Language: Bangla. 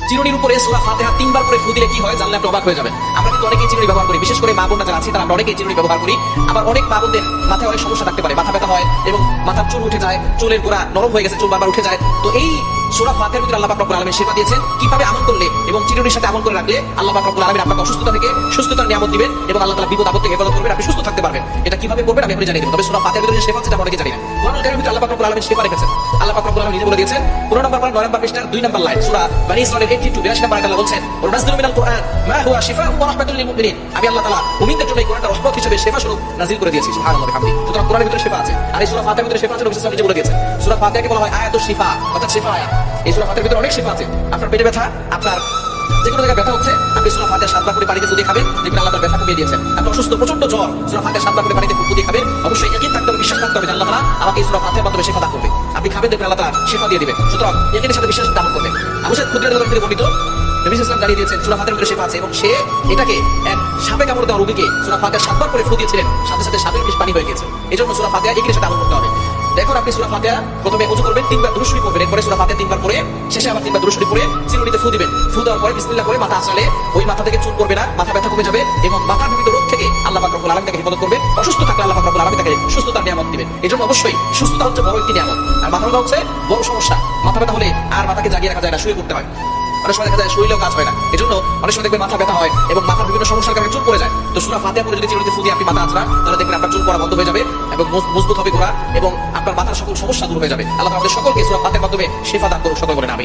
চিরুনির উপরে সূরা ফাতিহা 3 বার করে ফু দিলে কি হয় জানলে আপনি অবাক হয়ে যাবেন। আমরা কিন্তু অনেকেই চিরুনি ব্যবহার করি, বিশেষ করে মা বোনরা যারা আছে তারা অনেকেই চিরুনি ব্যবহার করি। আবার অনেক মা বোনদের মাথায় অনেক সমস্যা থাকতে পারে, মাথা ব্যথা হয় এবং মাথার চুল উঠে যায়, চুলের গোড়া নরম হয়ে গেছে, চুল বারবার উঠে যায়। তো এই সূরা ফাতিহার ভিতরে আল্লাহ পাক রব্বুল আলামিন শিফা দিয়েছেন কিভাবে আমল করলে এবং চিরুনির সাথে আমল করে রাখলে আল্লাহ পাক রব্বুল আলামিন আপনাকে অসুস্থতা থেকে সুস্থতার নিয়ামত দিবেন এবং আল্লাহ তাআলা বিপদ আপদ থেকে হেফাজত করবেন, আপনি সুস্থ থাকতে পারবেন। এটা কিভাবে করবেন আমি জানিয়ে দেব। তবে সূরা ফাতিহার ভিতরে যে শিফা সেটা অনেকে জানি না। কোরআনুল কারীমের ভিতরে আল্লাহ পাক রব্বুল আলামিন শিফা রেখেছেন। আল্লাহ পাক রব্বুল আলামিন নিজে বলে দিয়েছেন 15 নম্বর পারা 9 নম্বর পৃষ্ঠার 2 নম্বর লাইন সূরা বনী ইসরাঈলের 82 নম্বর আয়াতে আল্লাহ বলছেন ওয়ানাযিলু মিনাল কুরআন মা হুয়া শিফাউন ওয়া রাহমাতুল লিল মুমিনিন। আমি আল্লাহ তাআলা মুমিনদের জন্য এই কোরআনটা রহমত হিসেবে শিফা স্বরূপ নাযিল করে দিয়েছি। সুবহানাল্লাহ ওয়া বিহামদিহি। সুতরাং কোরআনের ভিতরে শিফা আছে আর এই সূরা ফাতিহার ভিতরে শিফা আছে। নবী সাল্লাল্লাহু আলাইহি ওয়াসাল্লাম নিজে বলে দিয়েছেন সূরা ফাতিহাকে বলা হয় আয়াতুশ শিফা, অর্থাৎ শিফা আয়াত। এই সূরা ফাতিহার ভিতরে অনেক শিফা আছে। আপনার পেটে ব্যথা, আপনার যে কোনো জায়গায় ব্যথা হচ্ছে, আপনি সূরা ফাতিহা 7 বার করে পানিতে ফুটিয়ে খাবেন, দেখবেন আল্লাহ তাআলা ব্যথা কমিয়ে দিয়েছেন। আপনি অসুস্থ, প্রচন্ড জ্বর, সূরা ফাতিহা 7 বার করে পানিতে ফুটিয়ে খাবেন। অবশ্যই ইয়াকিন থাকতে হবে, বিশ্বাস থাকতে হবে যে আল্লাহ তাআলা আমাকে এই সূরা ফাতিহার মাধ্যমে শিফা দান করবে। আপনি খাবেন, দেখবেন আল্লাহ তাআলা শিফা দিয়ে দিবেন। সুতরাং ইয়াকিনের সাথে বিশ্বাস দান করবেন। আবু সাঈদ খুদরী রাদিয়াল্লাহু আনহু বর্ণিত নবী সাল্লাল্লাহু আলাইহি ওয়াসাল্লাম জানিয়ে দিয়েছেন সূরা ফাতিহার ভিতরে শিফা আছে এবং সে এটাকে এক সাপে কামড় দেওয়া রোগীকে সূরা ফাতিহা 7 বার করে ফু দিয়েছিলেন, সাথে সাথে সাপের বিষ পানি হয়ে গেছে। এজন্য সূরা ফাতিহা ইয়াকিনের সাথে আমল করতে হবে। দেখুন আপনি সূরা ফাতিহা প্রথমে ওযু করবেন, 3 বার দুরূদ শরীফ পড়বেন, এরপরে সূরা ফাতিহা 3 বার পড়ে শেষে আবার 3 বার দুরূদ শরীফ পড়ে চিরুনিতে ফু দিবেন। ফু দেওয়ার পরে বিসমিল্লাহ করে মাথা আঁচড়ালে ওই মাথা থেকে চুল পড়বে না, মাথা ব্যথা কমে যাবে এবং মাথার বিভিন্ন রোগ থেকে আল্লাহ পাক রব্বুল আলামিন তাকে হেফাজত করবে। অসুস্থ থাকলে আল্লাহ পাক রব্বুল আলামিন তাকে সুস্থতার নিয়ামত দিবেন। এজন্য অবশ্যই সুস্থতা হচ্ছে বড় একটি নিয়ামত, আর মাথা ব্যথা হচ্ছে বড় সমস্যা। মাথা ব্যথা হলে আর মাথাকে জাগিয়ে রাখা যায় না, শুয়ে পড়তে হয়। অনেক সময় দেখা যায় শরীরেও কাজ হয় না, এজন্য অনেক সময় দেখবেন মাথা ব্যথা হয় এবং মাথার বিভিন্ন সমস্যার কারণে চুল পড়ে যায়। তো সূরা ফাতিহা পড়ে যদি চিরুনিতে ফু দিয়ে আপনি মাথা আঁচড়ান, তাহলে দেখবেন আপনার চুল পড়া বন্ধ হয়ে যাবে এবং মজবুত হবে গোড়া এবং আপনার মাথার সকল সমস্যা দূর হয়ে যাবে। আল্লাহ আমাদের সকলকে সূরা ফাতিহার মাধ্যমে শিফা দান করুন, সকল বলেন আমিন।